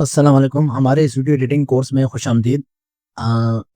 अस्सलाम वालेकुम। हमारे इस वीडियो एडिटिंग कोर्स में खुशामदीद।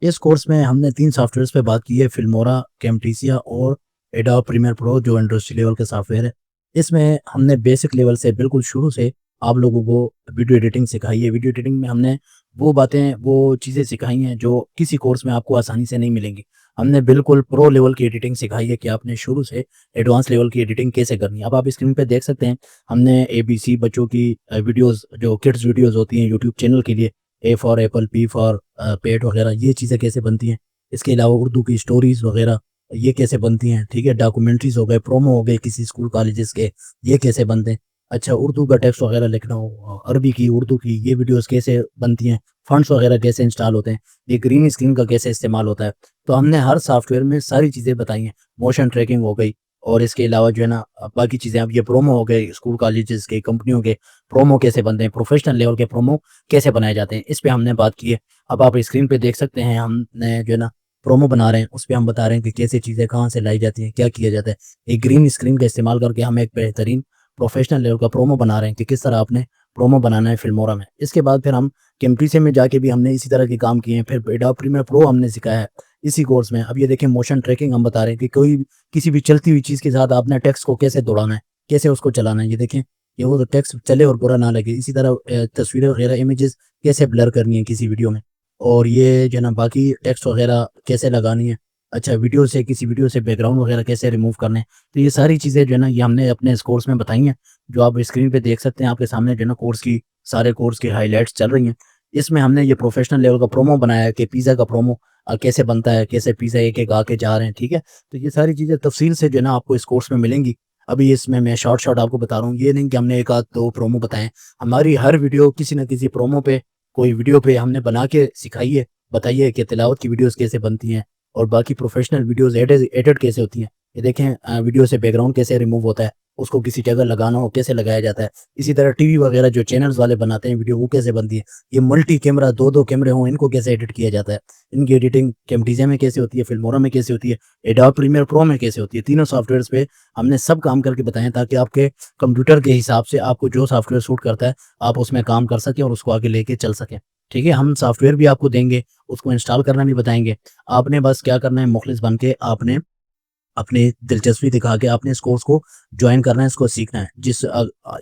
इस कोर्स में हमने 3 सॉफ्टवेयर्स पे बात की है, फिल्मोरा, कैमटेसिया और एडोब प्रीमियर प्रो जो इंडस्ट्री लेवल के सॉफ्टवेयर है। इसमें हमने बेसिक लेवल से बिल्कुल शुरू से आप लोगों को वीडियो एडिटिंग सिखाई है। वीडियो एडिटिंग में हमने वो बातें, वो चीज़ें सिखाई हैं जो किसी कोर्स में आपको आसानी से नहीं मिलेंगी। हमने बिल्कुल प्रो लेवल की एडिटिंग सिखाई है कि आपने शुरू से एडवांस लेवल की एडिटिंग कैसे करनी है। अब आप स्क्रीन पे देख सकते हैं, हमने एबीसी बच्चों की वीडियोस, जो किड्स वीडियोस होती हैं यूट्यूब चैनल के लिए, A for apple, P for pet वगैरह, ये चीज़ें कैसे बनती हैं। इसके अलावा उर्दू की स्टोरीज़ वगैरह ये कैसे बनती हैं, ठीक है। डॉक्यूमेंट्रीज़ हो गए, प्रोमो हो गए किसी स्कूल कॉलेजेस के, ये कैसे बनते हैं। अच्छा, उर्दू का टेक्स्ट वगैरह लिखना हो, अरबी की, उर्दू की, ये वीडियोस कैसे बनती हैं, फ़ॉन्ट्स वगैरह कैसे इंस्टॉल होते हैं, ये ग्रीन स्क्रीन का कैसे इस्तेमाल होता है। तो हमने हर सॉफ्टवेयर में सारी चीज़ें बताई हैं। मोशन ट्रैकिंग हो गई, और इसके अलावा जो है ना बाकी चीज़ें, अब ये प्रोमो हो गए स्कूल कॉलेजेस के, कंपनियों के प्रोमो कैसे बनते हैं, प्रोफेशनल लेवल के प्रोमो कैसे बनाए जाते हैं, इस पे हमने बात की है। अब आप स्क्रीन पे देख सकते हैं, हमने जो है ना प्रोमो बना रहे हैं, उस पे हम बता रहे हैं कि कैसे चीज़ें कहाँ से लाई जाती हैं, क्या किया जाता है। एक ग्रीन स्क्रीन का इस्तेमाल करके हम एक बेहतरीन प्रोफेशनल लेवल का प्रोमो बना रहे हैं कि किस तरह आपने प्रोमो बनाना है फिल्मोरा में। इसके बाद फिर हम कैमटेसिया में जाके भी हमने इसी तरह के काम किए हैं। फिर एडोब प्रीमियर प्रो हमने सिखाया है इसी कोर्स में। अब ये देखें, मोशन ट्रैकिंग हम बता रहे हैं कि कोई किसी भी चलती हुई चीज़ के साथ आपने टेक्स्ट को कैसे दौड़ाना है, कैसे उसको चलाना है। ये देखें, ये वो टेक्स्ट चले और बुरा ना लगे। इसी तरह तस्वीरें वगैरह, इमेजेस कैसे ब्लर करनी है किसी वीडियो में, और ये जो है ना बाकी टेक्स्ट वगैरह कैसे लगानी है। अच्छा, किसी वीडियो से बैकग्राउंड वगैरह कैसे रिमूव करने हैं। तो ये सारी चीज़ें जो है ना, ये हमने अपने इस कोर्स में बताई हैं, जो आप स्क्रीन पे देख सकते हैं। आपके सामने जो है ना सारे कोर्स की हाइलाइट्स चल रही हैं। इसमें हमने ये प्रोफेशनल लेवल का प्रोमो बनाया है कि पिज़्ज़ा का प्रोमो कैसे बनता है, कैसे पिज़्ज़ा एक-एक आके जा रहे हैं, ठीक है? तो ये सारी चीज़ें तफ़सील से जो है ना आपको इस कोर्स में मिलेंगी। अभी इसमें मैं शॉर्ट आपको बता रहा हूँ, ये नहीं कि हमने 1 आध 2 प्रोमो बताएँ। हमारी हर वीडियो किसी न किसी प्रोमो पे, कोई वीडियो पे हमने बना के सिखाई है, बताई है कि तिलावत की वीडियोज़ कैसे बनती हैं, और बाकी प्रोफेशनल वीडियोज़ एडिट कैसे होती हैं। ये देखें, वीडियो से बैकग्राउंड कैसे रिमूव होता है, उसको किसी जगह लगाना हो कैसे लगाया जाता है। इसी तरह टीवी वगैरह जो चैनल्स वाले बनाते हैं वीडियो, वो कैसे बनती है। ये मल्टी कैमरा, 2-2 कैमरे हों, इनको कैसे एडिट किया जाता है। इनकी एडिटिंग कैमटेसिया में कैसे होती है, फिल्मोरा में कैसे होती है, एडोब प्रीमियर प्रो में कैसे होती है। तीनों सॉफ्टवेयर्स पे हमने सब काम करके बताएँ, ताकि आपके कंप्यूटर के हिसाब से आपको जो सॉफ्टवेयर सूट करता है, आप उसमें काम कर सकें और उसको आगे लेके चल सकें। ठीक है? हम सॉफ्टवेयर भी आपको देंगे, उसको इंस्टॉल करना भी बताएँगे। आपने बस क्या करना है, मुखलिस बन के आपने अपनी दिलचस्पी दिखा के आपने इस कोर्स को जॉइन करना है, इसको सीखना है।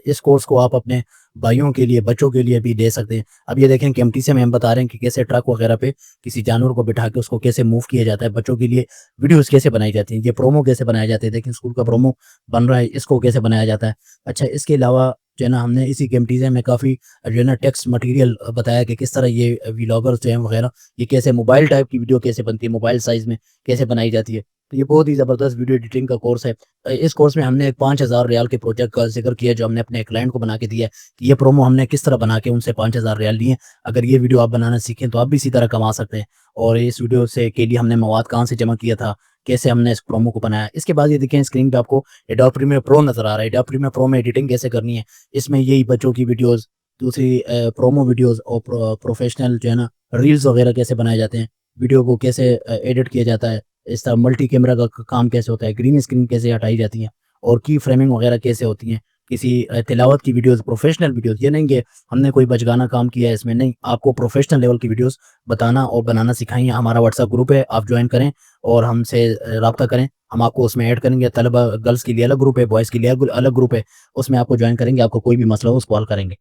इस कोर्स को आप अपने भाइयों के लिए, बच्चों के लिए भी दे सकते हैं। अब ये देखें, कैमटेसिया में हम बता रहे हैं कि कैसे ट्रक वगैरह पे किसी जानवर को बिठा के उसको कैसे मूव किया जाता है। बच्चों के लिए वीडियोज़ कैसे बनाई जाती हैं, ये प्रोमो कैसे बनाए जाते हैं। देखें, स्कूल का प्रोमो बन रहा है, इसको कैसे बनाया जाता है। अच्छा, इसके अलावा जो है ना हमने इसी कैमटेसिया में काफ़ी जो है ना टेक्स्ट मटीरियल बताया कि किस तरह ये व्लॉगर्स जो हैं वगैरह, ये कैसे मोबाइल टाइप की वीडियो कैसे बनती है, मोबाइल साइज़ में कैसे बनाई जाती है। तो ये बहुत ही ज़बरदस्त वीडियो एडिटिंग का कोर्स है। इस कोर्स में हमने एक 5000 रियाल के प्रोजेक्ट का ज़िक्र किया, जो हमने अपने क्लाइंट को बना के दिया है, कि ये प्रोमो हमने किस तरह बना के उनसे 5000 रियाल लिए। अगर ये वीडियो आप बनाना सीखें तो आप भी इसी तरह कमा सकते हैं। और इस वीडियो से के लिए हमने मवाद कहाँ से जमा किया था, कैसे हमने इस प्रोमो को बनाया। इसके बाद ये देखें, स्क्रीन पे आपको एडोब प्रीमियर प्रो नज़र आ रहा है। एडोब प्रीमियर प्रो में एडिटिंग कैसे करनी है। इसमें यही बच्चों की वीडियोज़, दूसरी प्रोमो वीडियोज़, और प्रोफेशनल जो है ना रील्स वगैरह कैसे बनाए जाते हैं। वीडियो को कैसे एडिट किया जाता है। इस तरह मल्टी कैमरा का काम कैसे होता है, ग्रीन स्क्रीन कैसे हटाई जाती हैं, और की फ्रेमिंग वगैरह कैसे होती हैं। किसी तिलावत की वीडियोज़, प्रोफेशनल वीडियोज़, ये नहीं कि हमने कोई बचगाना काम किया है इसमें, नहीं, आपको प्रोफेशनल लेवल की वीडियोज़ बताना और बनाना सिखाई हैं। हमारा व्हाट्सएप ग्रुप है, आप ज्वाइन करें और हमसे राब्ता करें। हम आपको उसमें ऐड करेंगे। तलबा गर्ल्स के लिए अलग ग्रुप है, बॉयज़ के लिए अलग ग्रुप है, उसमें आपको ज्वाइन करेंगे। आपको कोई भी मसला हो उसको हल करेंगे।